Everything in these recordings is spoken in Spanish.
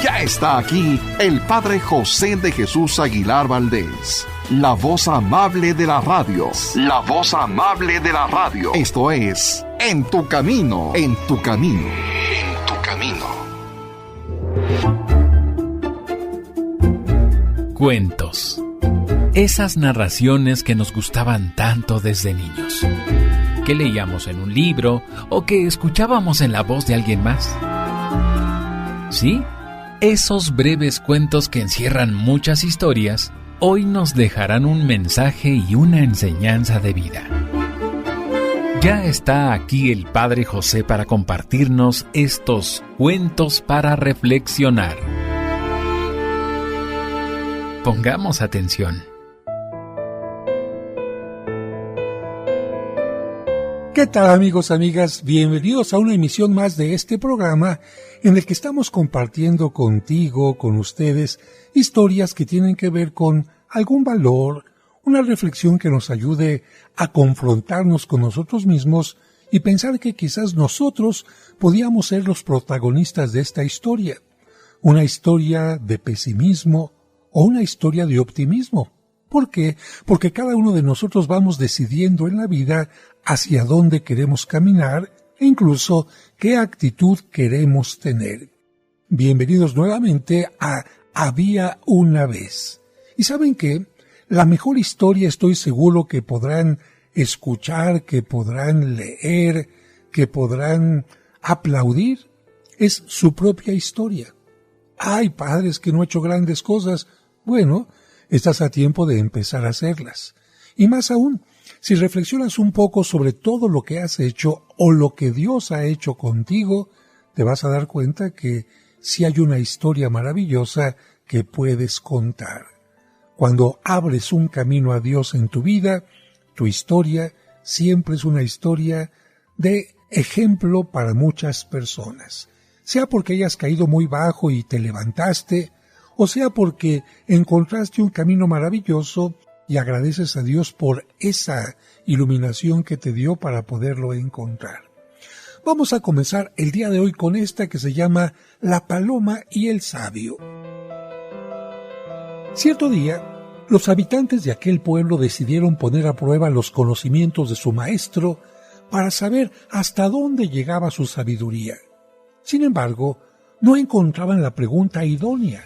Ya está aquí el Padre José de Jesús Aguilar Valdés, la voz amable de la radio. La voz amable de la radio. Esto es En tu Camino, en tu Camino, en tu Camino. Cuentos. Esas narraciones que nos gustaban tanto desde niños, que leíamos en un libro o que escuchábamos en la voz de alguien más. ¿Sí? Esos breves cuentos que encierran muchas historias, hoy nos dejarán un mensaje y una enseñanza de vida. Ya está aquí el Padre José para compartirnos estos cuentos para reflexionar. Pongamos atención. ¿Qué tal, amigos, amigas? Bienvenidos a una emisión más de este programa en el que estamos compartiendo contigo, con ustedes, historias que tienen que ver con algún valor, una reflexión que nos ayude a confrontarnos con nosotros mismos y pensar que quizás nosotros podíamos ser los protagonistas de esta historia. Una historia de pesimismo o una historia de optimismo. ¿Por qué? Porque cada uno de nosotros vamos decidiendo en la vida hacia dónde queremos caminar e incluso qué actitud queremos tener. Bienvenidos nuevamente a Había una vez. ¿Y saben qué? La mejor historia estoy seguro que podrán escuchar, que podrán leer, que podrán aplaudir, es su propia historia. ¡Ay, padres, que no he hecho grandes cosas! Bueno, estás a tiempo de empezar a hacerlas. Y más aún, si reflexionas un poco sobre todo lo que has hecho o lo que Dios ha hecho contigo, te vas a dar cuenta que sí hay una historia maravillosa que puedes contar. Cuando abres un camino a Dios en tu vida, tu historia siempre es una historia de ejemplo para muchas personas. Sea porque hayas caído muy bajo y te levantaste, o sea porque encontraste un camino maravilloso y agradeces a Dios por esa iluminación que te dio para poderlo encontrar. Vamos a comenzar el día de hoy con esta que se llama La paloma y el sabio. Cierto día, los habitantes de aquel pueblo decidieron poner a prueba los conocimientos de su maestro para saber hasta dónde llegaba su sabiduría. Sin embargo, no encontraban la pregunta idónea.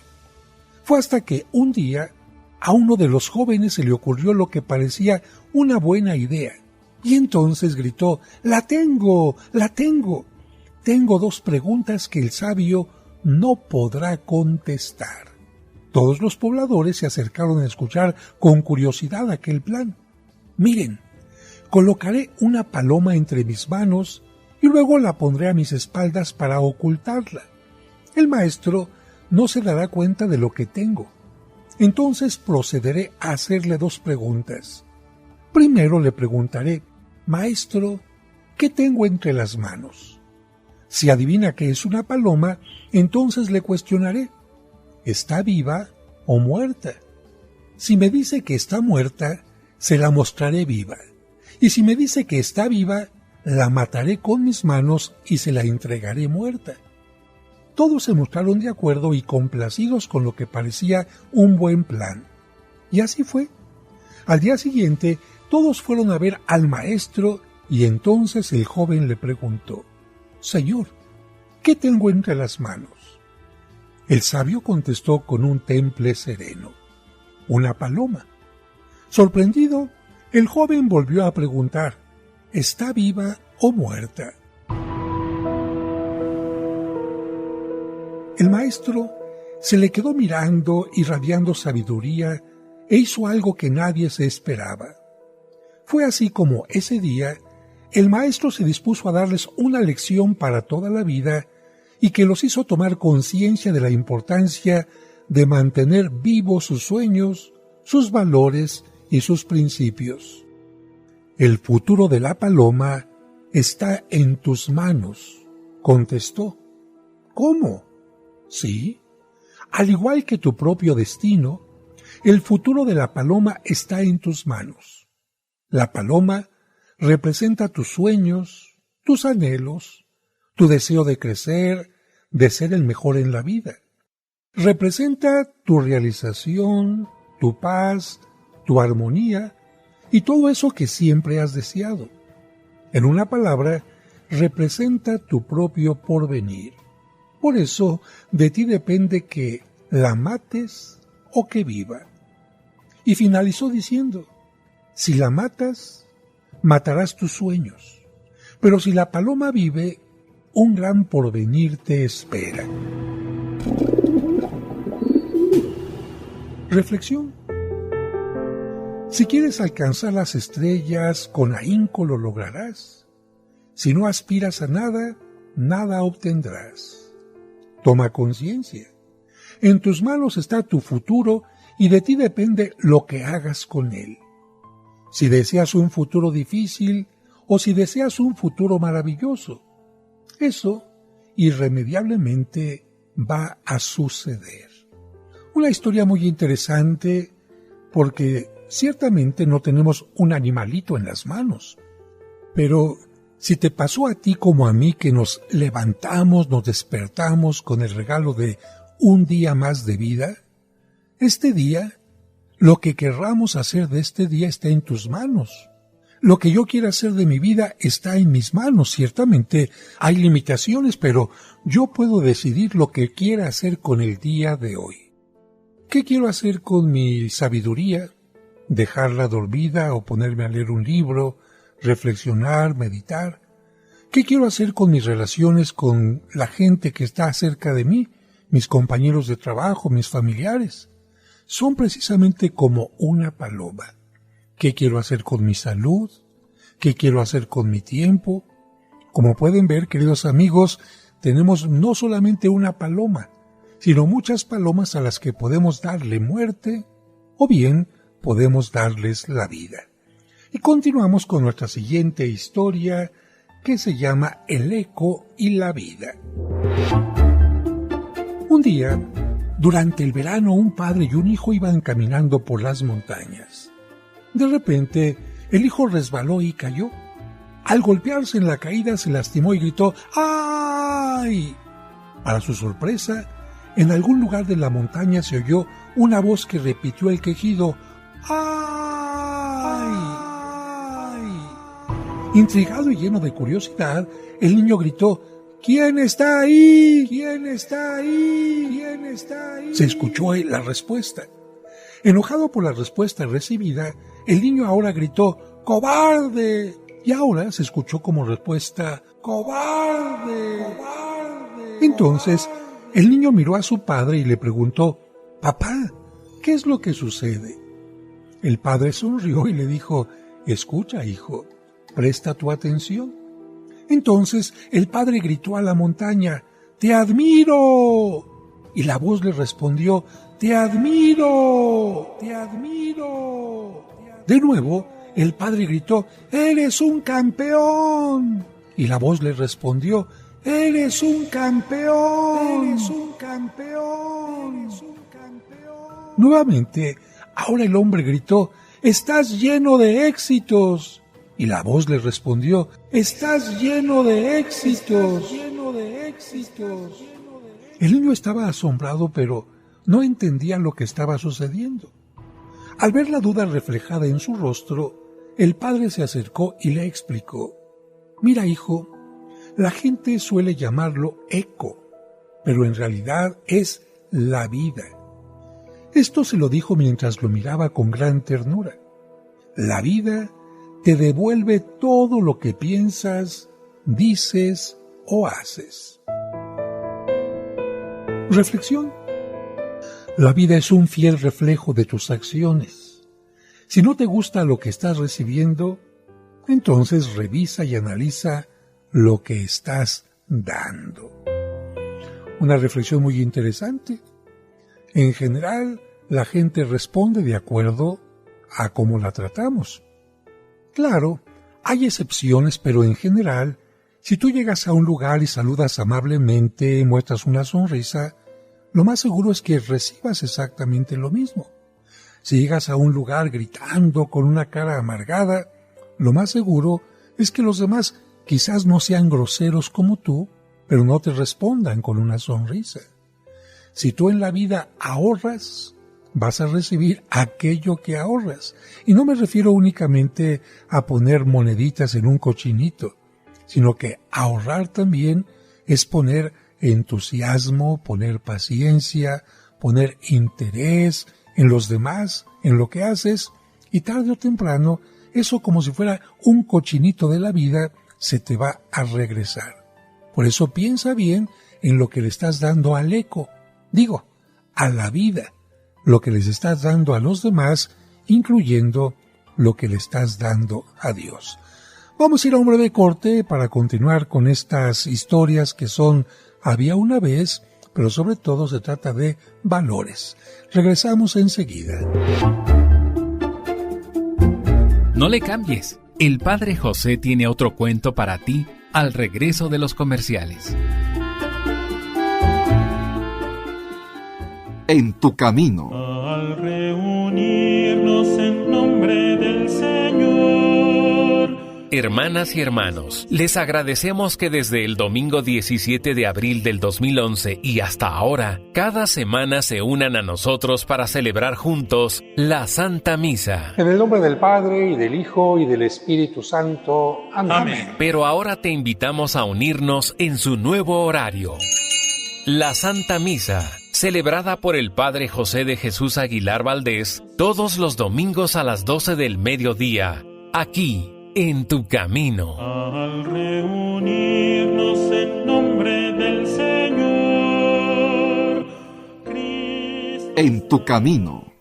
Fue hasta que un día a uno de los jóvenes se le ocurrió lo que parecía una buena idea. Y entonces gritó: ¡La tengo! ¡La tengo! Tengo 2 preguntas que el sabio no podrá contestar. Todos los pobladores se acercaron a escuchar con curiosidad aquel plan. Miren, colocaré una paloma entre mis manos y luego la pondré a mis espaldas para ocultarla. El maestro no se dará cuenta de lo que tengo. Entonces procederé a hacerle 2 preguntas. Primero le preguntaré: Maestro, ¿qué tengo entre las manos? Si adivina que es una paloma, entonces le cuestionaré: ¿está viva o muerta? Si me dice que está muerta, se la mostraré viva. Y si me dice que está viva, la mataré con mis manos y se la entregaré muerta. Todos se mostraron de acuerdo y complacidos con lo que parecía un buen plan. Y así fue. Al día siguiente, todos fueron a ver al maestro y entonces el joven le preguntó: Señor, ¿qué tengo entre las manos? El sabio contestó con un temple sereno: una paloma. Sorprendido, el joven volvió a preguntar: ¿está viva o muerta? El maestro se le quedó mirando, irradiando sabiduría, e hizo algo que nadie se esperaba. Fue así como ese día el maestro se dispuso a darles una lección para toda la vida y que los hizo tomar conciencia de la importancia de mantener vivos sus sueños, sus valores y sus principios. El futuro de la paloma está en tus manos, contestó. ¿Cómo? Sí, al igual que tu propio destino, el futuro de la paloma está en tus manos. La paloma representa tus sueños, tus anhelos, tu deseo de crecer, de ser el mejor en la vida. representa tu realización, tu paz, tu armonía y todo eso que siempre has deseado. En una palabra, representa tu propio porvenir. Por eso, de ti depende que la mates o que viva. Y finalizó diciendo, si la matas, matarás tus sueños, pero si la paloma vive, un gran porvenir te espera. Reflexión. Si quieres alcanzar las estrellas, con ahínco lo lograrás. Si no aspiras a nada, nada obtendrás. Toma conciencia. En tus manos está tu futuro y de ti depende lo que hagas con él. Si deseas un futuro difícil o si deseas un futuro maravilloso, eso irremediablemente va a suceder. Una historia muy interesante porque ciertamente no tenemos un animalito en las manos, pero si te pasó a ti como a mí que nos levantamos, nos despertamos con el regalo de un día más de vida, este día, lo que querramos hacer de este día está en tus manos. Lo que yo quiera hacer de mi vida está en mis manos. Ciertamente hay limitaciones, pero yo puedo decidir lo que quiera hacer con el día de hoy. ¿Qué quiero hacer con mi sabiduría? ¿Dejarla dormida o ponerme a leer un libro, reflexionar, meditar? ¿Qué quiero hacer con mis relaciones con la gente que está cerca de mí, mis compañeros de trabajo, mis familiares? Son precisamente como una paloma. ¿Qué quiero hacer con mi salud? ¿Qué quiero hacer con mi tiempo? Como pueden ver, queridos amigos, tenemos no solamente una paloma, sino muchas palomas a las que podemos darle muerte o bien podemos darles la vida. Y continuamos con nuestra siguiente historia que se llama El eco y la vida. Un día, durante el verano, un padre y un hijo iban caminando por las montañas. De repente, el hijo resbaló y cayó. Al golpearse en la caída se lastimó y gritó ¡ay! Para su sorpresa, en algún lugar de la montaña se oyó una voz que repitió el quejido ¡ay! Intrigado y lleno de curiosidad, el niño gritó ¿quién está ahí? ¿Quién está ahí? ¿Quién está ahí? Se escuchó la respuesta. Enojado por la respuesta recibida, el niño ahora gritó ¡cobarde! Y ahora se escuchó como respuesta ¡cobarde! ¡Cobarde! Entonces, el niño miró a su padre y le preguntó «Papá, ¿qué es lo que sucede?» El padre sonrió y le dijo «Escucha, hijo, presta tu atención». Entonces el padre gritó a la montaña «¡Te admiro!» Y la voz le respondió «¡Te admiro! ¡Te admiro!». De nuevo, el padre gritó «¡Eres un campeón!» Y la voz le respondió «¡Eres un campeón! ¡Eres un campeón! ¡Eres un campeón!». Nuevamente, ahora el hombre gritó «¡Estás lleno de éxitos!». Y la voz le respondió «¡Estás lleno de éxitos! ¡Estás lleno de éxitos!». El niño estaba asombrado, pero no entendía lo que estaba sucediendo. Al ver la duda reflejada en su rostro, el padre se acercó y le explicó «Mira, hijo, la gente suele llamarlo eco, pero en realidad es la vida». Esto se lo dijo mientras lo miraba con gran ternura. La vida te devuelve todo lo que piensas, dices o haces. Reflexión. La vida es un fiel reflejo de tus acciones. Si no te gusta lo que estás recibiendo, entonces revisa y analiza lo que estás dando. Una reflexión muy interesante. En general, la gente responde de acuerdo a cómo la tratamos. Claro, hay excepciones, pero en general, si tú llegas a un lugar y saludas amablemente, muestras una sonrisa, lo más seguro es que recibas exactamente lo mismo. Si llegas a un lugar gritando con una cara amargada, lo más seguro es que los demás quizás no sean groseros como tú, pero no te respondan con una sonrisa. Si tú en la vida ahorras, vas a recibir aquello que ahorras. Y no me refiero únicamente a poner moneditas en un cochinito, sino que ahorrar también es poner entusiasmo, poner paciencia, poner interés en los demás, en lo que haces, y tarde o temprano, eso como si fuera un cochinito de la vida, se te va a regresar. Por eso piensa bien en lo que le estás dando al eco, a la vida, lo que les estás dando a los demás, incluyendo lo que le estás dando a Dios. Vamos a ir a un breve corte para continuar con estas historias que son Había una vez, pero sobre todo se trata de valores. Regresamos enseguida. No le cambies. El Padre José tiene otro cuento para ti al regreso de los comerciales. En tu camino. Al reunirnos en nombre del Señor. Hermanas y hermanos, les agradecemos que desde el domingo 17 de abril del 2011 y hasta ahora, cada semana se unan a nosotros para celebrar juntos la Santa Misa. En el nombre del Padre, y del Hijo, y del Espíritu Santo. Amén. Pero ahora te invitamos a unirnos en su nuevo horario. La Santa Misa, celebrada por el Padre José de Jesús Aguilar Valdés, todos los domingos a las 12 del mediodía, aquí, en tu camino. Al reunirnos en nombre del Señor Cristo. En tu camino.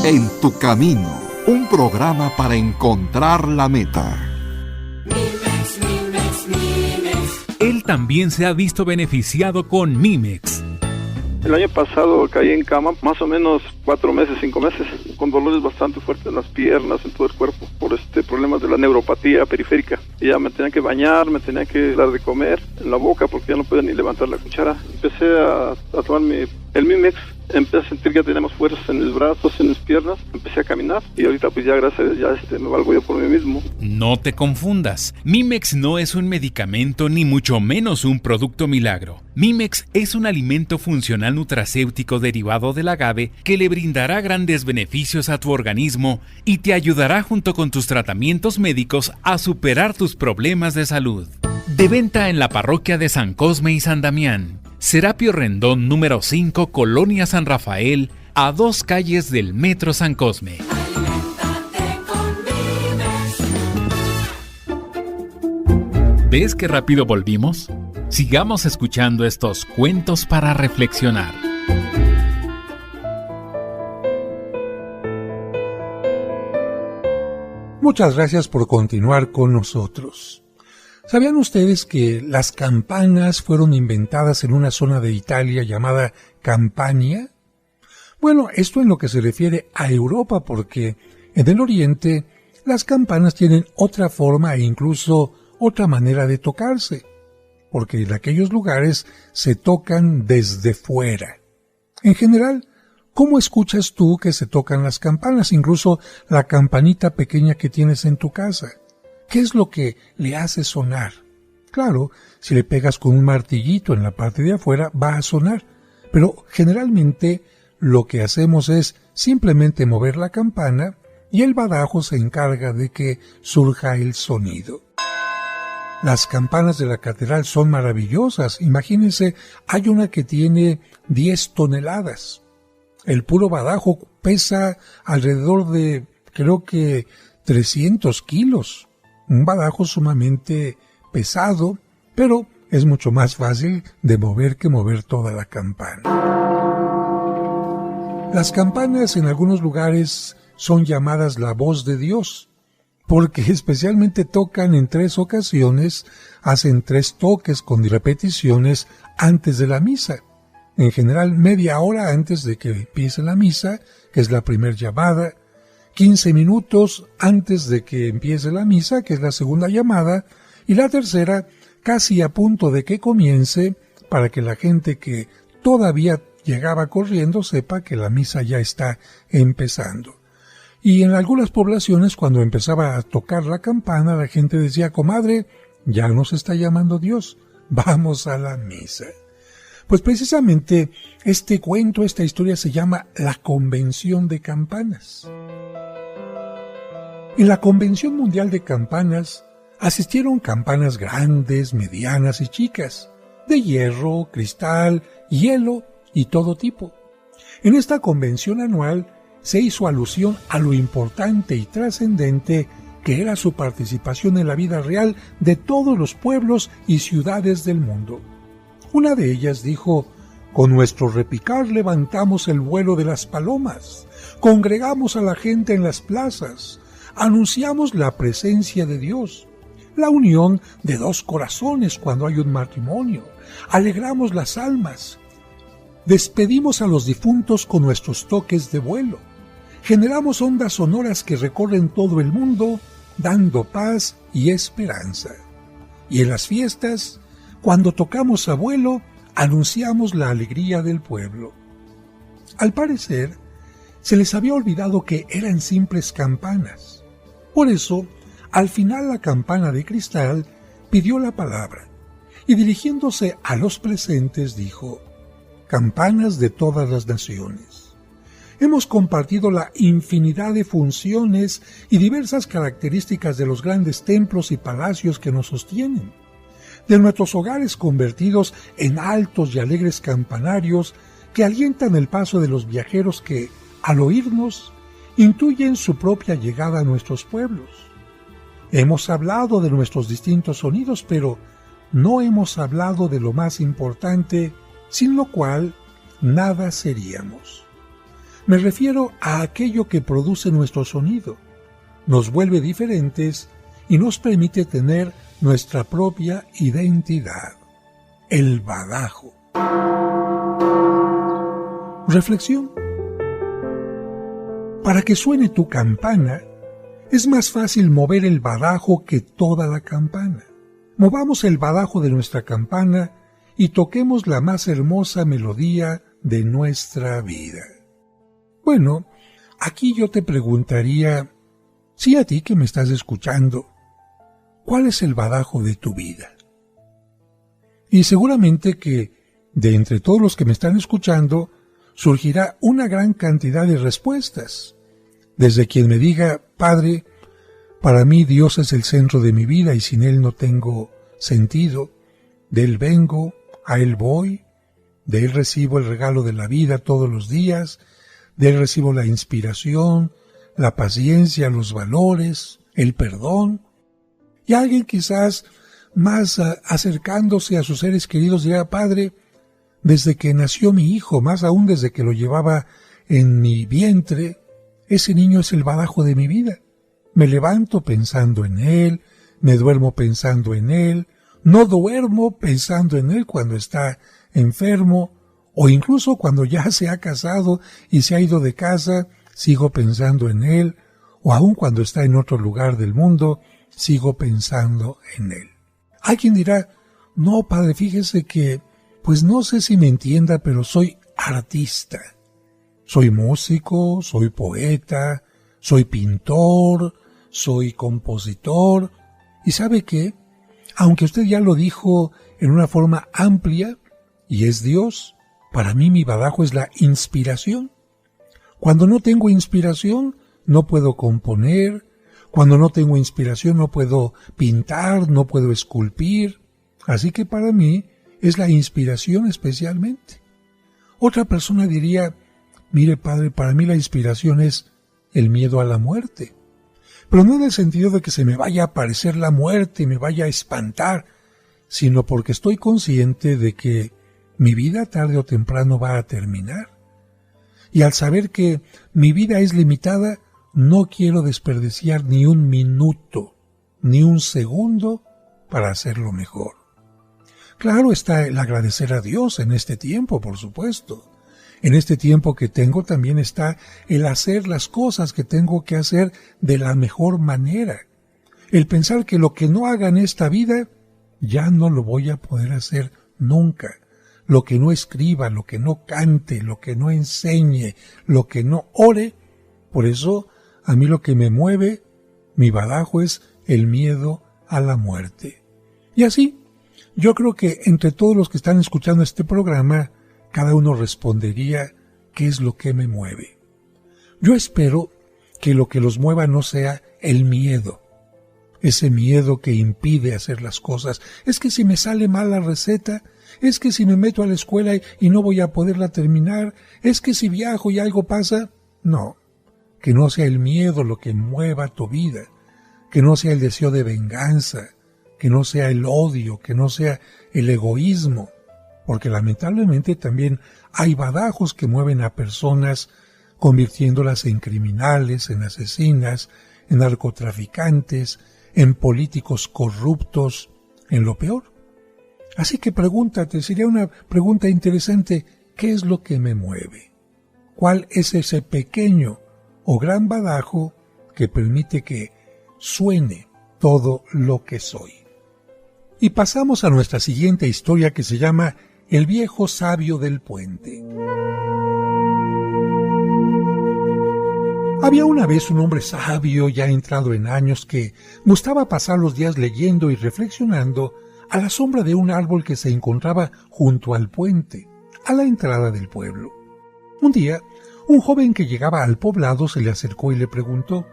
En tu camino. Un programa para encontrar la meta. Él también se ha visto beneficiado con Mimex. El año pasado caí en cama más o menos 4 meses, 5 meses, con dolores bastante fuertes en las piernas, en todo el cuerpo, por problemas de la neuropatía periférica. Y ya me tenía que bañar, me tenía que dar de comer en la boca porque ya no podía ni levantar la cuchara. Empecé a tomar el Mimex, empecé a sentir que ya teníamos fuerzas en los brazos, en las piernas, empecé a caminar y ahorita pues ya gracias a Dios ya me valgo yo por mí mismo. No te confundas, Mimex no es un medicamento ni mucho menos un producto milagro. Mimex es un alimento funcional nutracéutico derivado del agave que le brindará grandes beneficios a tu organismo y te ayudará junto con tus tratamientos médicos a superar tus problemas de salud. De venta en la parroquia de San Cosme y San Damián. Serapio Rendón número 5, Colonia San Rafael, a 2 calles del Metro San Cosme. ¿Ves qué rápido volvimos? Sigamos escuchando estos cuentos para reflexionar. Muchas gracias por continuar con nosotros. ¿Sabían ustedes que las campanas fueron inventadas en una zona de Italia llamada Campania? Bueno, esto en lo que se refiere a Europa, porque en el Oriente las campanas tienen otra forma e incluso otra manera de tocarse, porque en aquellos lugares se tocan desde fuera. En general, ¿cómo escuchas tú que se tocan las campanas, incluso la campanita pequeña que tienes en tu casa? ¿Qué es lo que le hace sonar? Claro, si le pegas con un martillito en la parte de afuera, va a sonar, pero generalmente lo que hacemos es simplemente mover la campana y el badajo se encarga de que surja el sonido. Las campanas de la catedral son maravillosas. Imagínense, hay una que tiene 10 toneladas. El puro badajo pesa alrededor de, creo que, 300 kilos. Un badajo sumamente pesado, pero es mucho más fácil de mover que mover toda la campana. Las campanas en algunos lugares son llamadas la voz de Dios, porque especialmente tocan en 3 ocasiones, hacen 3 toques con repeticiones antes de la misa. En general, media hora antes de que empiece la misa, que es la primera llamada, 15 minutos antes de que empiece la misa, que es la segunda llamada, y la tercera casi a punto de que comience, para que la gente que todavía llegaba corriendo sepa que la misa ya está empezando. Y en algunas poblaciones, cuando empezaba a tocar la campana, la gente decía: comadre, ya nos está llamando Dios, vamos a la misa. Pues precisamente este cuento, esta historia se llama La Convención de Campanas. En la Convención Mundial de Campanas asistieron campanas grandes, medianas y chicas, de hierro, cristal, hielo y todo tipo. En esta convención anual se hizo alusión a lo importante y trascendente que era su participación en la vida real de todos los pueblos y ciudades del mundo. Una de ellas dijo: con nuestro repicar levantamos el vuelo de las palomas, congregamos a la gente en las plazas, anunciamos la presencia de Dios, la unión de dos corazones cuando hay un matrimonio, alegramos las almas, despedimos a los difuntos con nuestros toques de vuelo, generamos ondas sonoras que recorren todo el mundo, dando paz y esperanza. Y en las fiestas, cuando tocamos a vuelo, anunciamos la alegría del pueblo. Al parecer, se les había olvidado que eran simples campanas. Por eso, al final la campana de cristal pidió la palabra y dirigiéndose a los presentes dijo: campanas de todas las naciones. Hemos compartido la infinidad de funciones y diversas características de los grandes templos y palacios que nos sostienen, de nuestros hogares convertidos en altos y alegres campanarios que alientan el paso de los viajeros que, al oírnos, intuyen su propia llegada a nuestros pueblos. Hemos hablado de nuestros distintos sonidos, pero no hemos hablado de lo más importante, sin lo cual nada seríamos. Me refiero a aquello que produce nuestro sonido, nos vuelve diferentes y nos permite tener nuestra propia identidad, el badajo. Reflexión. Para que suene tu campana, es más fácil mover el badajo que toda la campana. Movamos el badajo de nuestra campana y toquemos la más hermosa melodía de nuestra vida. Bueno, aquí yo te preguntaría, si a ti que me estás escuchando, ¿cuál es el badajo de tu vida? Y seguramente que, de entre todos los que me están escuchando, surgirá una gran cantidad de respuestas. Desde quien me diga: Padre, para mí Dios es el centro de mi vida y sin Él no tengo sentido. De Él vengo, a Él voy, de Él recibo el regalo de la vida todos los días, de Él recibo la inspiración, la paciencia, los valores, el perdón. Y alguien quizás más acercándose a sus seres queridos dirá: Padre, desde que nació mi hijo, más aún desde que lo llevaba en mi vientre, ese niño es el badajo de mi vida. Me levanto pensando en él, me duermo pensando en él, no duermo pensando en él cuando está enfermo, o incluso cuando ya se ha casado y se ha ido de casa, sigo pensando en él, o aun cuando está en otro lugar del mundo, sigo pensando en él. Alguien dirá: no, Padre, fíjese que, pues no sé si me entienda, pero soy artista. Soy músico, soy poeta, soy pintor, soy compositor. ¿Y sabe qué? Aunque usted ya lo dijo en una forma amplia, y es Dios, para mí mi badajo es la inspiración. Cuando no tengo inspiración, no puedo componer. Cuando no tengo inspiración, no puedo pintar, no puedo esculpir. Así que para mí es la inspiración especialmente. Otra persona diría: mire, Padre, para mí la inspiración es el miedo a la muerte. Pero no en el sentido de que se me vaya a aparecer la muerte y me vaya a espantar, sino porque estoy consciente de que mi vida tarde o temprano va a terminar. Y al saber que mi vida es limitada, no quiero desperdiciar ni un minuto, ni un segundo para hacerlo mejor. Claro está el agradecer a Dios en este tiempo, por supuesto. En este tiempo que tengo también está el hacer las cosas que tengo que hacer de la mejor manera. El pensar que lo que no haga en esta vida, ya no lo voy a poder hacer nunca. Lo que no escriba, lo que no cante, lo que no enseñe, lo que no ore. Por eso, a mí lo que me mueve, mi badajo, es el miedo a la muerte. Y así, Yo creo que entre todos los que están escuchando este programa, cada uno respondería qué es lo que me mueve. Yo espero que lo que los mueva no sea el miedo, ese miedo que impide hacer las cosas. Es que si me sale mal la receta, es que si me meto a la escuela y no voy a poderla terminar, es que si viajo y algo pasa. No, que no sea el miedo lo que mueva tu vida, que no sea el deseo de venganza, que no sea el odio, que no sea el egoísmo, porque lamentablemente también hay badajos que mueven a personas convirtiéndolas en criminales, en asesinas, en narcotraficantes, en políticos corruptos, en lo peor. Así que pregúntate, sería una pregunta interesante, ¿qué es lo que me mueve? ¿Cuál es ese pequeño o gran badajo que permite que suene todo lo que soy? Y pasamos a nuestra siguiente historia, que se llama El viejo sabio del puente. Había una vez un hombre sabio ya entrado en años que gustaba pasar los días leyendo y reflexionando a la sombra de un árbol que se encontraba junto al puente, a la entrada del pueblo. Un día, un joven que llegaba al poblado se le acercó y le preguntó: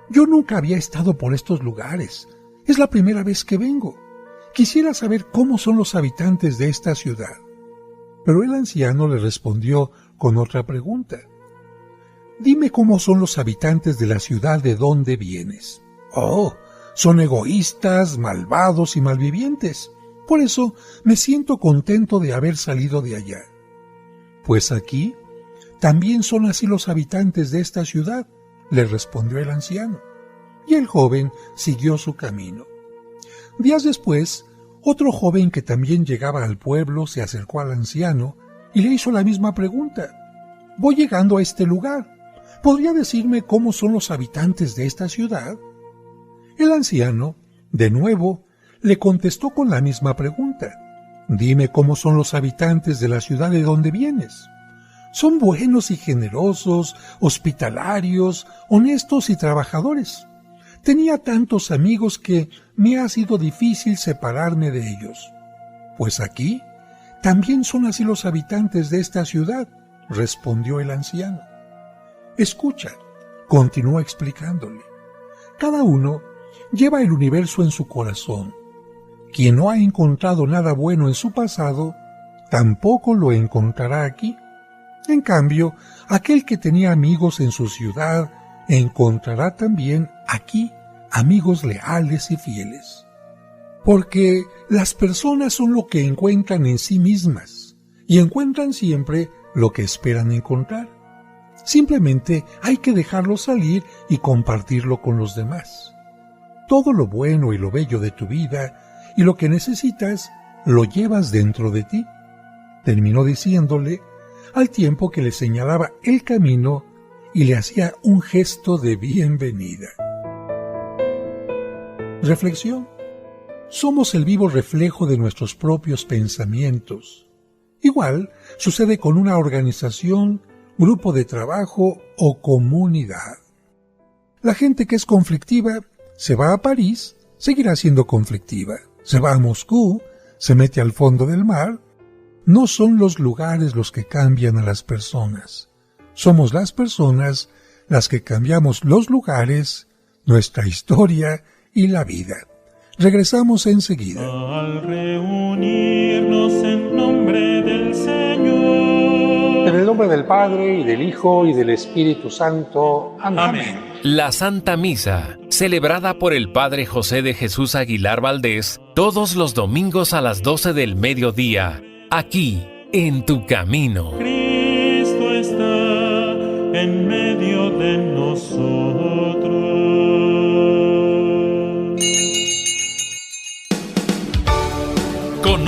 «Yo nunca había estado por estos lugares. Es la primera vez que vengo. Quisiera saber cómo son los habitantes de esta ciudad». Pero el anciano le respondió con otra pregunta: «Dime cómo son los habitantes de la ciudad de donde vienes». «Oh, son egoístas, malvados y malvivientes. Por eso me siento contento de haber salido de allá». «Pues aquí también son así los habitantes de esta ciudad», le respondió el anciano. Y el joven siguió su camino. Días después, otro joven que también llegaba al pueblo se acercó al anciano y le hizo la misma pregunta: «Voy llegando a este lugar. ¿Podría decirme cómo son los habitantes de esta ciudad?». El anciano, de nuevo, le contestó con la misma pregunta: «Dime cómo son los habitantes de la ciudad de donde vienes». «Son buenos y generosos, hospitalarios, honestos y trabajadores. Tenía tantos amigos que me ha sido difícil separarme de ellos». «Pues aquí también son así los habitantes de esta ciudad», respondió el anciano. «Escucha», continuó explicándole, «cada uno lleva el universo en su corazón. Quien no ha encontrado nada bueno en su pasado, tampoco lo encontrará aquí. En cambio, aquel que tenía amigos en su ciudad, encontrará también aquí amigos leales y fieles. Porque las personas son lo que encuentran en sí mismas, y encuentran siempre lo que esperan encontrar. Simplemente hay que dejarlo salir y compartirlo con los demás. Todo lo bueno y lo bello de tu vida y lo que necesitas lo llevas dentro de ti», terminó diciéndole, al tiempo que le señalaba el camino y le hacía un gesto de bienvenida. Reflexión: somos el vivo reflejo de nuestros propios pensamientos. Igual sucede con una organización, grupo de trabajo o comunidad. La gente que es conflictiva se va a París, seguirá siendo conflictiva. Se va a Moscú, se mete al fondo del mar. No son los lugares los que cambian a las personas. Somos las personas las que cambiamos los lugares, nuestra historia y la vida. Regresamos enseguida. Al reunirnos en nombre del Señor. En el nombre del Padre, y del Hijo, y del Espíritu Santo. Amén. Amén. La Santa Misa, celebrada por el Padre José de Jesús Aguilar Valdés, todos los domingos a las 12 del mediodía, aquí, en Tu Camino. Cristo está en medio de nosotros.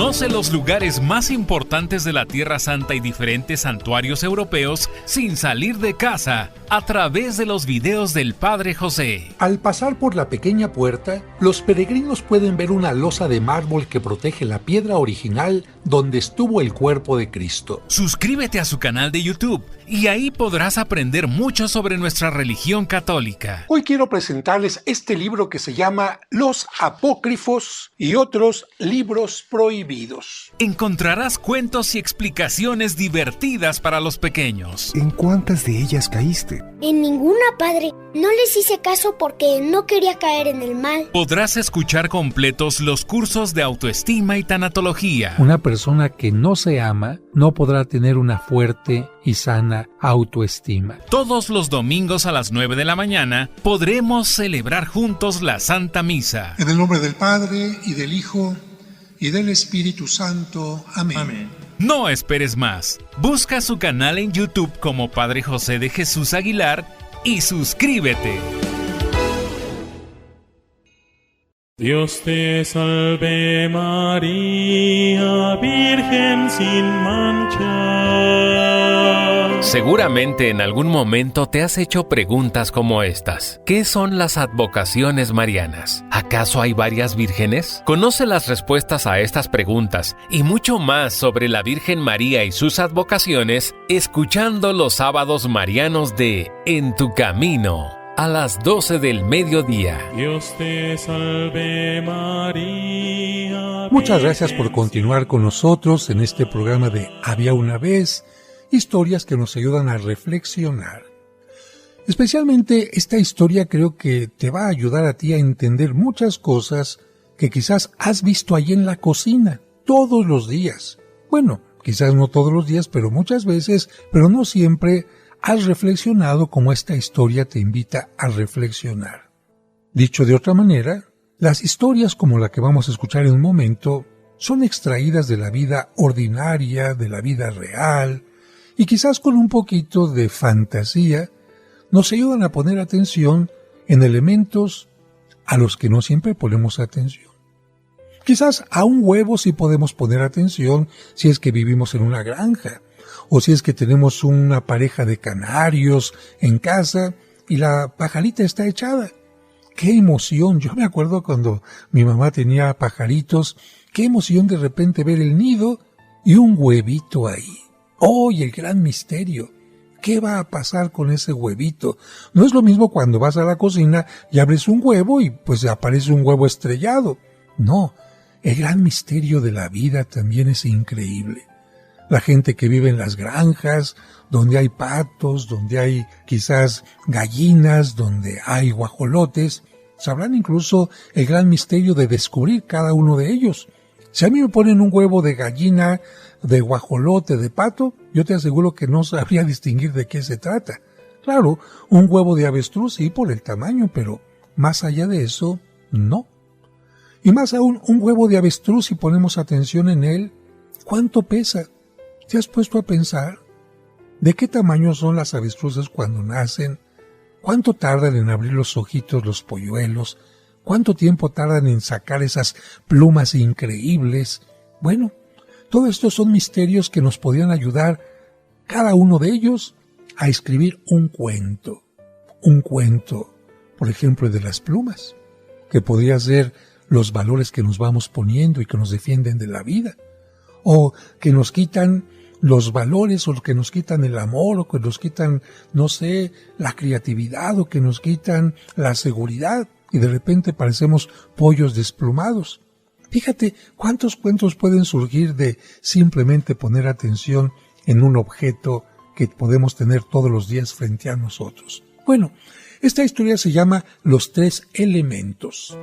Conoce los lugares más importantes de la Tierra Santa y diferentes santuarios europeos sin salir de casa a través de los videos del Padre José. Al pasar por la pequeña puerta, los peregrinos pueden ver una losa de mármol que protege la piedra original donde estuvo el cuerpo de Cristo. Suscríbete a su canal de YouTube y ahí podrás aprender mucho sobre nuestra religión católica. Hoy quiero presentarles este libro que se llama Los Apócrifos y otros libros prohibidos. Encontrarás cuentos y explicaciones divertidas para los pequeños. ¿En cuántas de ellas caíste? En ninguna, padre. No les hice caso porque no quería caer en el mal. Podrás escuchar completos los cursos de autoestima y tanatología. Una persona que no se ama no podrá tener una fuerte y sana autoestima. Todos los domingos a las 9 de la mañana podremos celebrar juntos la Santa Misa. En el nombre del Padre, y del Hijo, y del Espíritu Santo. Amén. Amén. No esperes más. Busca su canal en YouTube como Padre José de Jesús Aguilar y suscríbete. Dios te salve María, Virgen sin mancha. Seguramente en algún momento te has hecho preguntas como estas. ¿Qué son las advocaciones marianas? ¿Acaso hay varias vírgenes? Conoce las respuestas a estas preguntas y mucho más sobre la Virgen María y sus advocaciones escuchando los sábados marianos de En tu Camino, a las 12 del mediodía. Dios te salve María. Muchas gracias por continuar con nosotros en este programa de Había una vez, historias que nos ayudan a reflexionar. Especialmente esta historia creo que te va a ayudar a ti a entender muchas cosas que quizás has visto ahí en la cocina todos los días. Bueno, quizás no todos los días, pero muchas veces, pero no siempre has reflexionado como esta historia te invita a reflexionar. Dicho de otra manera, las historias como la que vamos a escuchar en un momento son extraídas de la vida ordinaria, de la vida real, y quizás con un poquito de fantasía nos ayudan a poner atención en elementos a los que no siempre ponemos atención. Quizás a un huevo sí podemos poner atención si es que vivimos en una granja, o si es que tenemos una pareja de canarios en casa y la pajarita está echada. ¡Qué emoción! Yo me acuerdo cuando mi mamá tenía pajaritos, qué emoción de repente ver el nido y un huevito ahí. ¡Oh, y el gran misterio! ¿Qué va a pasar con ese huevito? No es lo mismo cuando vas a la cocina y abres un huevo y pues aparece un huevo estrellado. No, el gran misterio de la vida también es increíble. La gente que vive en las granjas, donde hay patos, donde hay quizás gallinas, donde hay guajolotes, sabrán incluso el gran misterio de descubrir cada uno de ellos. Si a mí me ponen un huevo de gallina, de guajolote, de pato, yo te aseguro que no sabría distinguir de qué se trata. Claro, un huevo de avestruz sí por el tamaño, pero más allá de eso, no. Y más aún, un huevo de avestruz, si ponemos atención en él, ¿cuánto pesa? ¿Te has puesto a pensar? ¿De qué tamaño son las avestruces cuando nacen? ¿Cuánto tardan en abrir los ojitos los polluelos? ¿Cuánto tiempo tardan en sacar esas plumas increíbles? Bueno, todo esto son misterios que nos podrían ayudar, cada uno de ellos, a escribir un cuento. Un cuento, por ejemplo, de las plumas, que podría ser los valores que nos vamos poniendo y que nos defienden de la vida, o que nos quitan los valores, o que nos quitan el amor, o que nos quitan, no sé, la creatividad, o que nos quitan la seguridad, y de repente parecemos pollos desplumados. Fíjate cuántos cuentos pueden surgir de simplemente poner atención en un objeto que podemos tener todos los días frente a nosotros. Bueno, esta historia se llama Los Tres Elementos.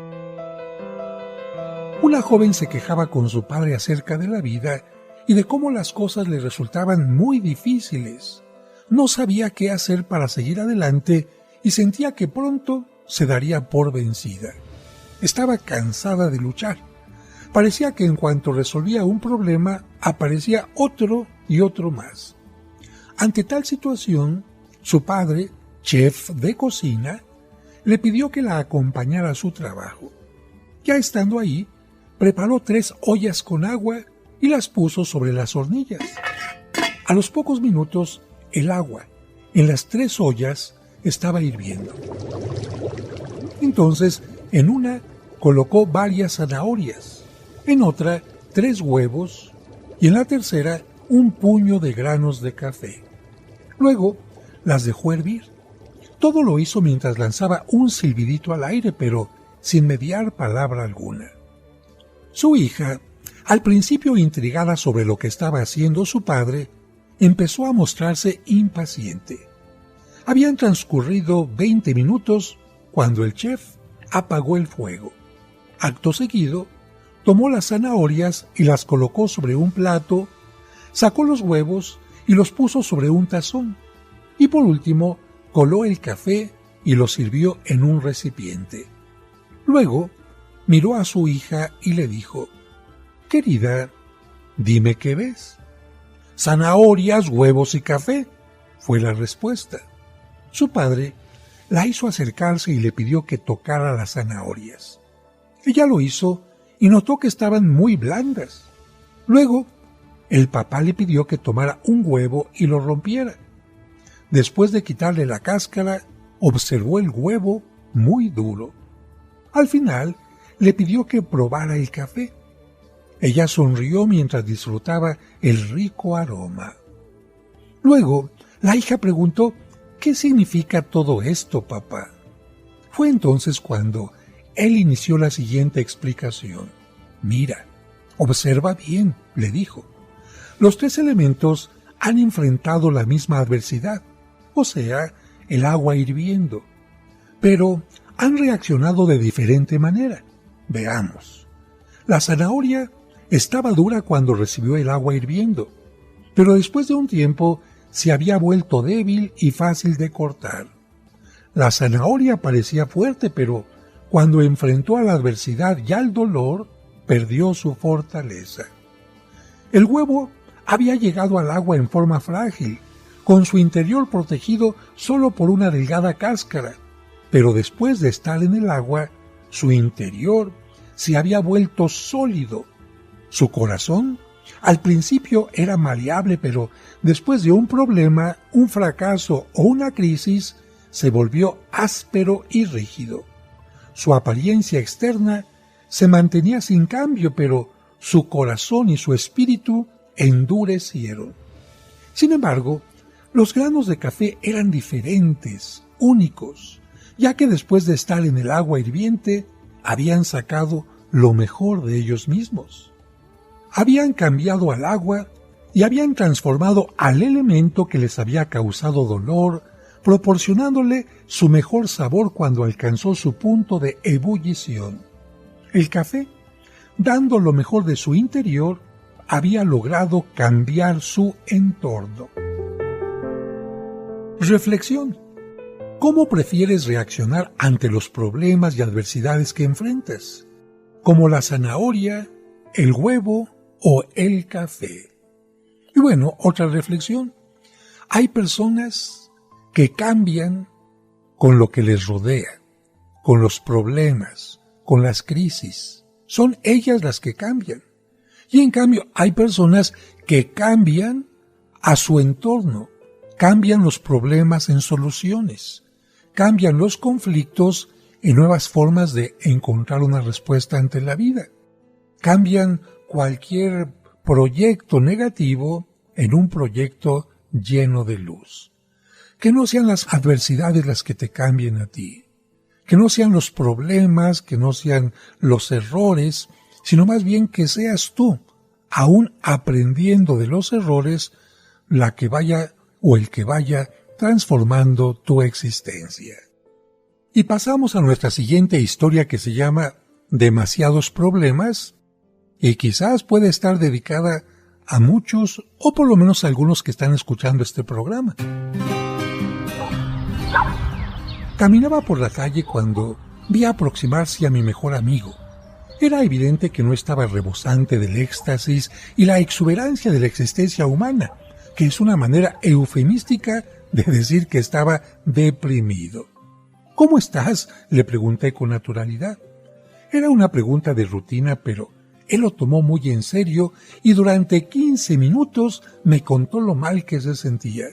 Una joven se quejaba con su padre acerca de la vida y de cómo las cosas le resultaban muy difíciles. No sabía qué hacer para seguir adelante y sentía que pronto se daría por vencida. Estaba cansada de luchar. Parecía que en cuanto resolvía un problema, aparecía otro y otro más. Ante tal situación, su padre, chef de cocina, le pidió que la acompañara a su trabajo. Ya estando ahí, preparó 3 ollas con agua y las puso sobre las hornillas. A los pocos minutos, el agua en las 3 ollas estaba hirviendo. Entonces, en una colocó varias zanahorias, en otra 3 huevos y en la tercera un puño de granos de café. Luego las dejó hervir. Todo lo hizo mientras lanzaba un silbidito al aire, pero sin mediar palabra alguna. Su hija, al principio intrigada sobre lo que estaba haciendo su padre, empezó a mostrarse impaciente. Habían transcurrido 20 minutos cuando el chef apagó el fuego. Acto seguido, tomó las zanahorias y las colocó sobre un plato, sacó los huevos y los puso sobre un tazón, y por último coló el café y lo sirvió en un recipiente. Luego miró a su hija y le dijo: «Querida, dime qué ves». «Zanahorias, huevos y café», fue la respuesta. Su padre la hizo acercarse y le pidió que tocara las zanahorias. Ella lo hizo y notó que estaban muy blandas. Luego, el papá le pidió que tomara un huevo y lo rompiera. Después de quitarle la cáscara, observó el huevo muy duro. Al final, le pidió que probara el café. Ella sonrió mientras disfrutaba el rico aroma. Luego, la hija preguntó: «¿Qué significa todo esto, papá?». Fue entonces cuando él inició la siguiente explicación. «Mira, observa bien», le dijo. «Los 3 elementos han enfrentado la misma adversidad, o sea, el agua hirviendo, pero han reaccionado de diferente manera. Veamos. La zanahoria estaba dura cuando recibió el agua hirviendo, pero después de un tiempo se había vuelto débil y fácil de cortar. La zanahoria parecía fuerte, pero cuando enfrentó a la adversidad y al dolor, perdió su fortaleza. El huevo había llegado al agua en forma frágil, con su interior protegido solo por una delgada cáscara, pero después de estar en el agua, su interior se había vuelto sólido. Su corazón, al principio era maleable, pero después de un problema, un fracaso o una crisis, se volvió áspero y rígido. Su apariencia externa se mantenía sin cambio, pero su corazón y su espíritu endurecieron. Sin embargo, los granos de café eran diferentes, únicos, ya que después de estar en el agua hirviente, habían sacado lo mejor de ellos mismos. Habían cambiado al agua y habían transformado al elemento que les había causado dolor, proporcionándole su mejor sabor cuando alcanzó su punto de ebullición. El café, dando lo mejor de su interior, había logrado cambiar su entorno. Reflexión. ¿Cómo prefieres reaccionar ante los problemas y adversidades que enfrentas? ¿Como la zanahoria, el huevo o el café? Y bueno, otra reflexión. Hay personas que cambian con lo que les rodea, con los problemas, con las crisis. Son ellas las que cambian. Y en cambio hay personas que cambian a su entorno, cambian los problemas en soluciones, cambian los conflictos en nuevas formas de encontrar una respuesta ante la vida, cambian cualquier proyecto negativo en un proyecto lleno de luz. Que no sean las adversidades las que te cambien a ti, que no sean los problemas, que no sean los errores, sino más bien que seas tú, aún aprendiendo de los errores, la que vaya o el que vaya transformando tu existencia. Y pasamos a nuestra siguiente historia, que se llama Demasiados problemas, y quizás puede estar dedicada a muchos, o por lo menos a algunos que están escuchando este programa. Caminaba por la calle cuando vi aproximarse a mi mejor amigo. Era evidente que no estaba rebosante del éxtasis y la exuberancia de la existencia humana, que es una manera eufemística de decir que estaba deprimido. «¿Cómo estás?», le pregunté con naturalidad. Era una pregunta de rutina, pero Él lo tomó muy en serio y durante 15 minutos me contó lo mal que se sentía.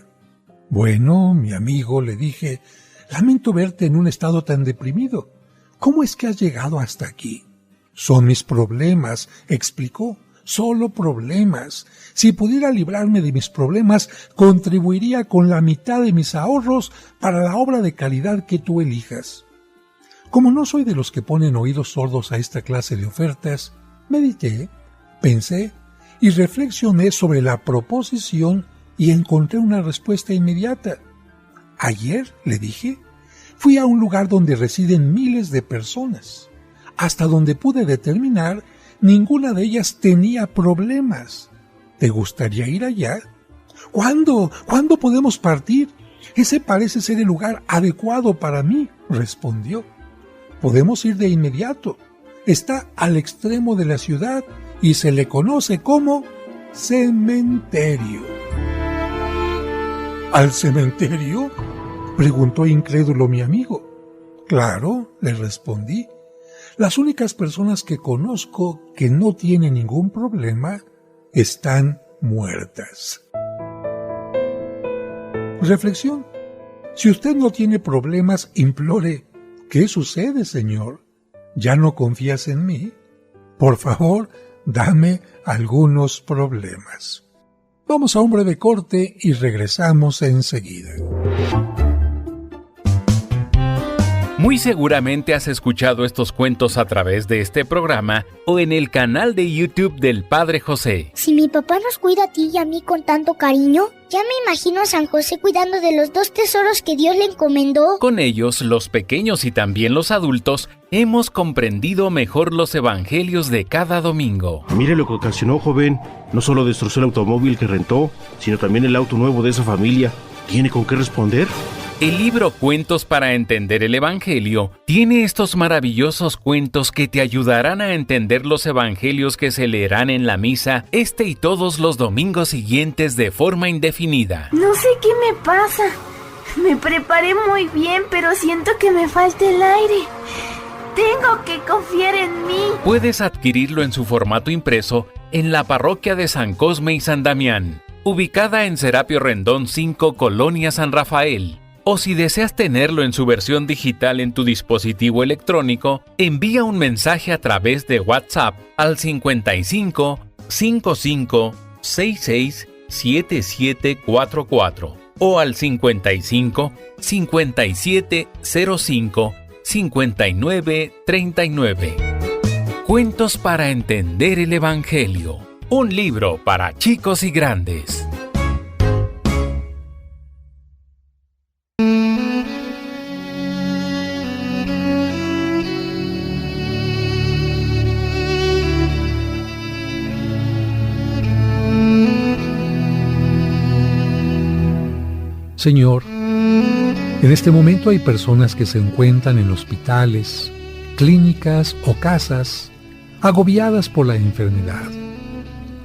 Bueno, mi amigo, le dije, lamento verte en un estado tan deprimido. ¿Cómo es que has llegado hasta aquí? Son mis problemas, explicó, solo problemas. Si pudiera librarme de mis problemas, contribuiría con la mitad de mis ahorros para la obra de caridad que tú elijas. Como no soy de los que ponen oídos sordos a esta clase de ofertas, medité, pensé y reflexioné sobre la proposición y encontré una respuesta inmediata. Ayer, le dije, fui a un lugar donde residen miles de personas. Hasta donde pude determinar, ninguna de ellas tenía problemas. ¿Te gustaría ir allá? ¿Cuándo? ¿Cuándo podemos partir? Ese parece ser el lugar adecuado para mí, respondió. Podemos ir de inmediato. Está al extremo de la ciudad y se le conoce como cementerio. ¿Al cementerio?, preguntó incrédulo mi amigo. Claro, le respondí. Las únicas personas que conozco que no tienen ningún problema están muertas. Reflexión. Si usted no tiene problemas, implore, ¿qué sucede, Señor? ¿Ya no confías en mí? Por favor, dame algunos problemas. Vamos a un breve corte y regresamos enseguida. Muy seguramente has escuchado estos cuentos a través de este programa o en el canal de YouTube del Padre José. Si mi papá nos cuida a ti y a mí con tanto cariño, ya me imagino a San José cuidando de los 2 tesoros que Dios le encomendó. Con ellos, los pequeños y también los adultos, hemos comprendido mejor los evangelios de cada domingo. Mire lo que ocasionó, joven. No solo destrozó el automóvil que rentó, sino también el auto nuevo de esa familia. ¿Tiene con qué responder? El libro Cuentos para entender el Evangelio tiene estos maravillosos cuentos que te ayudarán a entender los evangelios que se leerán en la misa este y todos los domingos siguientes de forma indefinida. No sé qué me pasa. Me preparé muy bien, pero siento que me falta el aire. Tengo que confiar en mí. Puedes adquirirlo en su formato impreso en la parroquia de San Cosme y San Damián, ubicada en Serapio Rendón 5, Colonia San Rafael. O si deseas tenerlo en su versión digital en tu dispositivo electrónico, envía un mensaje a través de WhatsApp al 55 55 66 7744 o al 55 57 05 59 39. Cuentos para entender el Evangelio. Un libro para chicos y grandes. Señor, en este momento hay personas que se encuentran en hospitales, clínicas o casas, agobiadas por la enfermedad.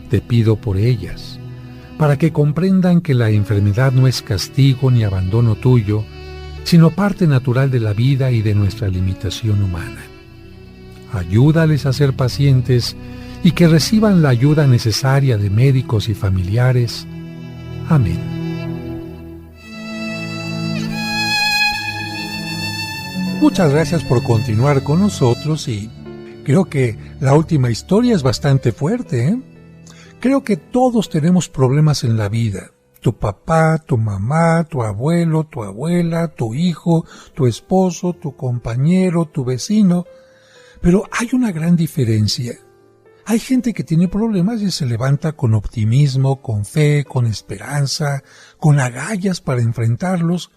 Te pido por ellas, para que comprendan que la enfermedad no es castigo ni abandono tuyo, sino parte natural de la vida y de nuestra limitación humana. Ayúdales a ser pacientes y que reciban la ayuda necesaria de médicos y familiares. Amén. Muchas gracias por continuar con nosotros y creo que la última historia es bastante fuerte, ¿eh? Creo que todos tenemos problemas en la vida. Tu papá, tu mamá, tu abuelo, tu abuela, tu hijo, tu esposo, tu compañero, tu vecino. Pero hay una gran diferencia. Hay gente que tiene problemas y se levanta con optimismo, con fe, con esperanza, con agallas para enfrentarlos.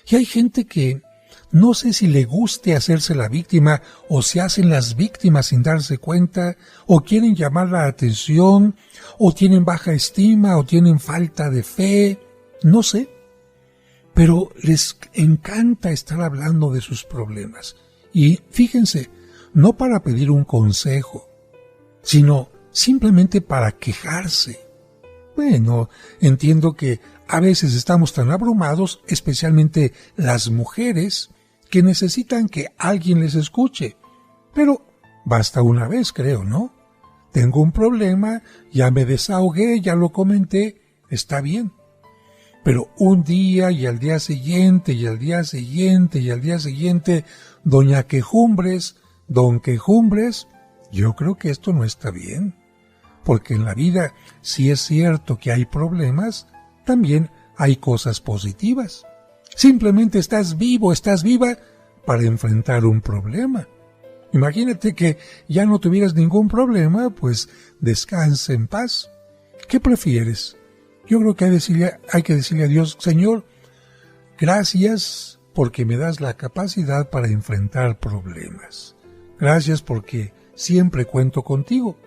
Y hay gente que no sé si le guste hacerse la víctima o se hacen las víctimas sin darse cuenta, o quieren llamar la atención, o tienen baja estima, o tienen falta de fe, no sé. Pero les encanta estar hablando de sus problemas. Y fíjense, no para pedir un consejo, sino simplemente para quejarse. Bueno, entiendo que a veces estamos tan abrumados, especialmente las mujeres, que necesitan que alguien les escuche. Pero basta una vez, creo, ¿no? tengo un problema, ya me desahogué, ya lo comenté, está bien. Pero un día y al día siguiente y al día siguiente y al día siguiente, doña Quejumbres, don Quejumbres, yo creo que esto no está bien. Porque en la vida, si es cierto que hay problemas, también hay cosas positivas. Simplemente estás vivo, estás viva para enfrentar un problema. Imagínate que ya no tuvieras ningún problema, pues descansa en paz. ¿Qué prefieres? Yo creo que hay que decirle a Dios, Señor, gracias porque me das la capacidad para enfrentar problemas. Gracias porque siempre cuento contigo.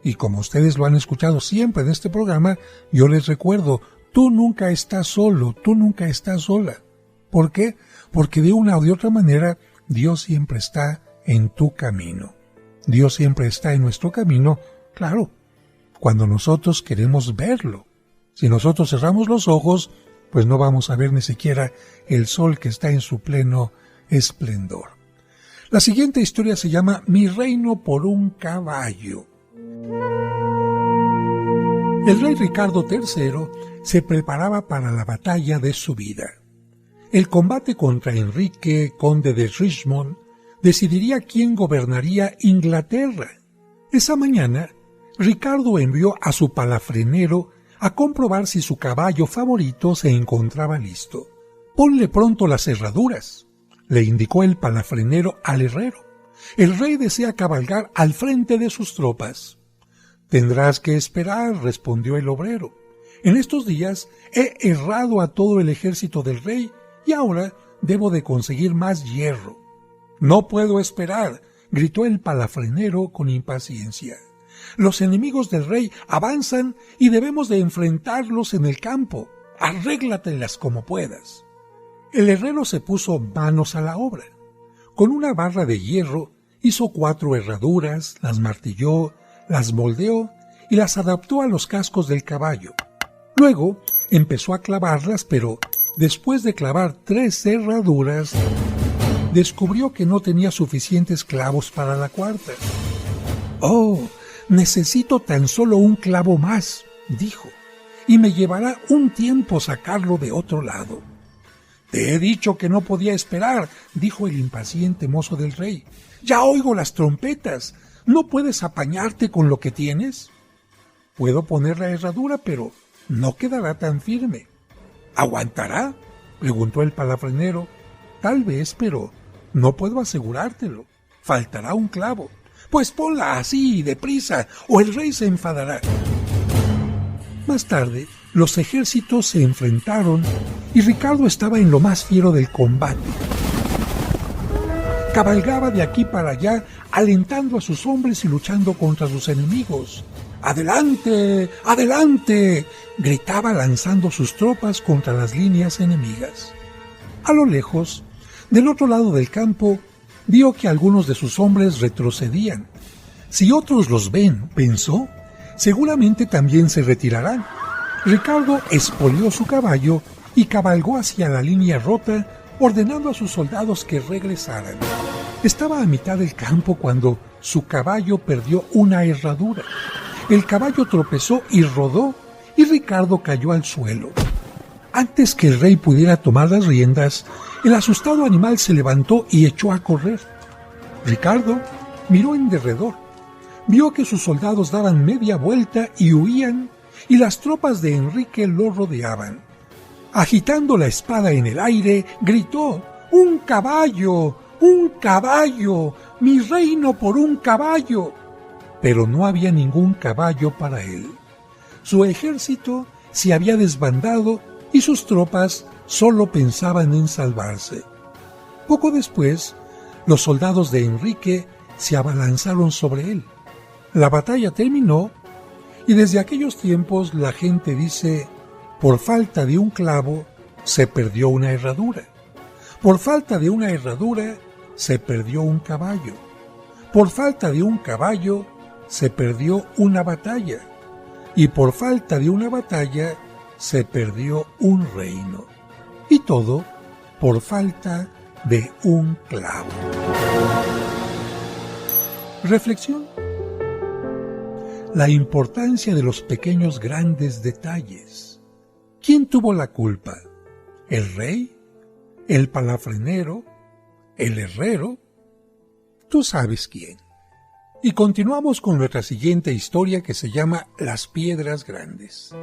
Y como ustedes lo han escuchado siempre en este programa, yo les recuerdo, tú nunca estás solo, tú nunca estás sola. ¿Por qué? Porque de una o de otra manera, Dios siempre está en tu camino. Dios siempre está en nuestro camino, claro, cuando nosotros queremos verlo. Si nosotros cerramos los ojos, pues no vamos a ver ni siquiera el sol que está en su pleno esplendor. La siguiente historia se llama Mi reino por un caballo. El rey Ricardo III se preparaba para la batalla de su vida. El combate contra Enrique, conde de Richmond, decidiría quién gobernaría Inglaterra. Esa mañana, Ricardo envió a su palafrenero a comprobar si su caballo favorito se encontraba listo. «Ponle pronto las herraduras», le indicó el palafrenero al herrero. «El rey desea cabalgar al frente de sus tropas». «Tendrás que esperar», respondió el obrero. «En estos días he herrado a todo el ejército del rey y ahora debo de conseguir más hierro». «No puedo esperar», gritó el palafrenero con impaciencia. «Los enemigos del rey avanzan y debemos de enfrentarlos en el campo. Arréglatelas como puedas». El herrero se puso manos a la obra. Con una barra de hierro hizo 4 herraduras, las martilló, las moldeó y las adaptó a los cascos del caballo. Luego empezó a clavarlas, pero después de clavar 3 herraduras, descubrió que no tenía suficientes clavos para la 4ª. «Oh, necesito tan solo un clavo más», dijo, «y me llevará un tiempo sacarlo de otro lado». «Te he dicho que no podía esperar», dijo el impaciente mozo del rey. «Ya oigo las trompetas. ¿No puedes apañarte con lo que tienes?» «Puedo poner la herradura, pero no quedará tan firme». «¿Aguantará?», preguntó el palafrenero. «Tal vez, pero no puedo asegurártelo. Faltará un clavo». «Pues ponla así, deprisa, o el rey se enfadará». Más tarde, los ejércitos se enfrentaron y Ricardo estaba en lo más fiero del combate. Cabalgaba de aquí para allá, alentando a sus hombres y luchando contra sus enemigos. «¡Adelante! ¡Adelante!», gritaba lanzando sus tropas contra las líneas enemigas. A lo lejos, del otro lado del campo, vio que algunos de sus hombres retrocedían. «Si otros los ven», pensó, «seguramente también se retirarán». Ricardo espolió su caballo y cabalgó hacia la línea rota, ordenando a sus soldados que regresaran. Estaba a mitad del campo cuando su caballo perdió una herradura. El caballo tropezó y rodó, y Ricardo cayó al suelo. Antes que el rey pudiera tomar las riendas, el asustado animal se levantó y echó a correr. Ricardo miró en derredor. Vio que sus soldados daban media vuelta y huían, y las tropas de Enrique lo rodeaban. Agitando la espada en el aire, gritó: «¡Un caballo! ¡Un caballo! ¡Mi reino por un caballo!». Pero no había ningún caballo para él. Su ejército se había desbandado y sus tropas solo pensaban en salvarse. Poco después, los soldados de Enrique se abalanzaron sobre él. La batalla terminó y desde aquellos tiempos la gente dice: por falta de un clavo se perdió una herradura. Por falta de una herradura se perdió un caballo. Por falta de un caballo se perdió una batalla. Y por falta de una batalla se perdió un reino. Y todo por falta de un clavo. Reflexión. la importancia de los pequeños grandes detalles. ¿Quién tuvo la culpa? ¿El rey? ¿El palafrenero? ¿El herrero? Tú sabes quién. Y continuamos con nuestra siguiente historia que se llama Las Piedras Grandes.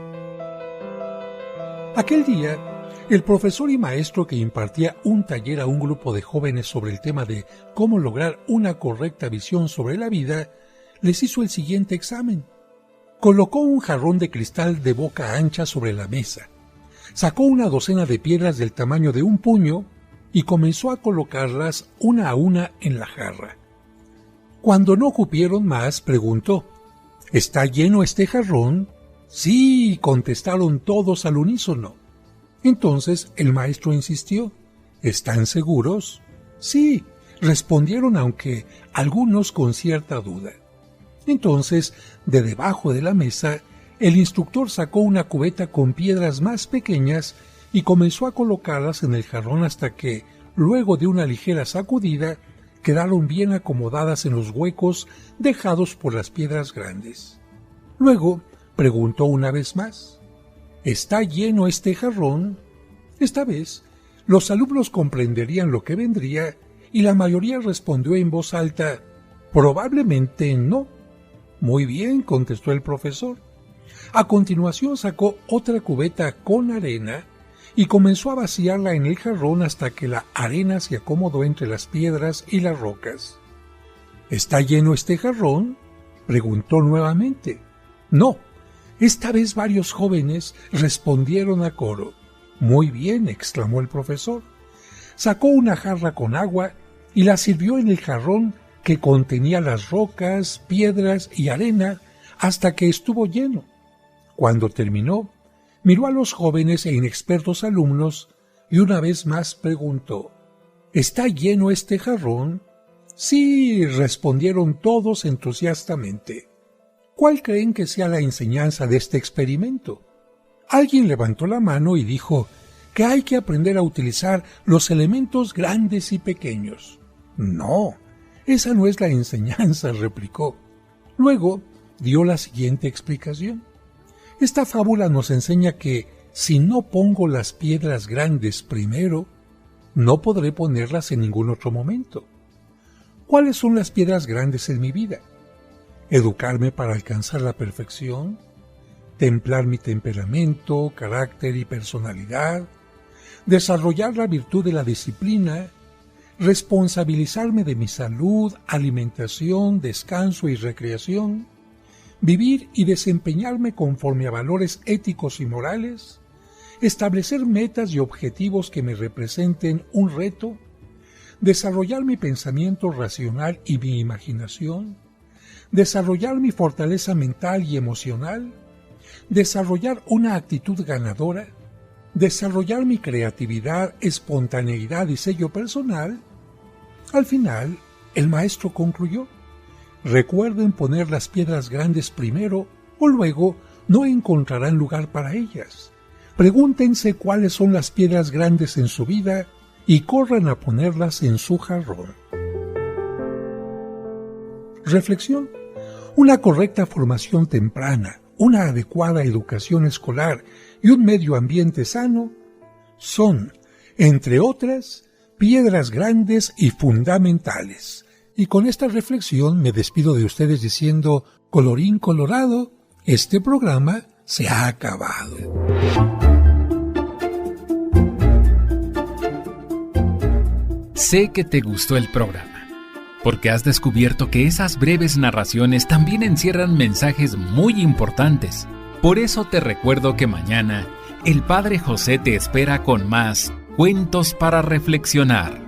Aquel día, el profesor y maestro que impartía un taller a un grupo de jóvenes sobre el tema de cómo lograr una correcta visión sobre la vida, les hizo el siguiente examen. Colocó un jarrón de cristal de boca ancha sobre la mesa, sacó una docena de piedras del tamaño de un puño y comenzó a colocarlas una a una en la jarra. Cuando no cupieron más, preguntó: ¿está lleno este jarrón? Sí, contestaron todos al unísono. Entonces el maestro insistió: ¿están seguros? Sí, respondieron, aunque algunos con cierta duda. Entonces, de debajo de la mesa, el instructor sacó una cubeta con piedras más pequeñas y comenzó a colocarlas en el jarrón hasta que, luego de una ligera sacudida, quedaron bien acomodadas en los huecos dejados por las piedras grandes. Luego preguntó una vez más: ¿está lleno este jarrón? Esta vez, los alumnos comprenderían lo que vendría y la mayoría respondió en voz alta: probablemente no. Muy bien, contestó el profesor. A continuación sacó otra cubeta con arena y comenzó a vaciarla en el jarrón hasta que la arena se acomodó entre las piedras y las rocas. ¿Está lleno este jarrón?, preguntó nuevamente. No. Esta vez varios jóvenes respondieron a coro. Muy bien, exclamó el profesor. Sacó una jarra con agua y la sirvió en el jarrón que contenía las rocas, piedras y arena hasta que estuvo lleno. Cuando terminó, miró a los jóvenes e inexpertos alumnos y una vez más preguntó: ¿está lleno este jarrón? Sí, respondieron todos entusiastamente. ¿Cuál creen que sea la enseñanza de este experimento? Alguien levantó la mano y dijo que hay que aprender a utilizar los elementos grandes y pequeños. No, esa no es la enseñanza, replicó. Luego dio la siguiente explicación. Esta fábula nos enseña que si no pongo las piedras grandes primero, no podré ponerlas en ningún otro momento. ¿Cuáles son las piedras grandes en mi vida? Educarme para alcanzar la perfección, templar mi temperamento, carácter y personalidad, desarrollar la virtud de la disciplina, responsabilizarme de mi salud, alimentación, descanso y recreación, vivir y desempeñarme conforme a valores éticos y morales, establecer metas y objetivos que me representen un reto, desarrollar mi pensamiento racional y mi imaginación, desarrollar mi fortaleza mental y emocional, desarrollar una actitud ganadora, desarrollar mi creatividad, espontaneidad y sello personal. Al final, el maestro concluyó: recuerden poner las piedras grandes primero o luego no encontrarán lugar para ellas. Pregúntense cuáles son las piedras grandes en su vida y corran a ponerlas en su jarrón. Reflexión. Una correcta formación temprana, una adecuada educación escolar y un medio ambiente sano son, entre otras, piedras grandes y fundamentales. Y con esta reflexión me despido de ustedes diciendo: colorín colorado, este programa se ha acabado. Sé que te gustó el programa, porque has descubierto que esas breves narraciones también encierran mensajes muy importantes. Por eso te recuerdo que mañana el Padre José te espera con más Cuentos para Reflexionar.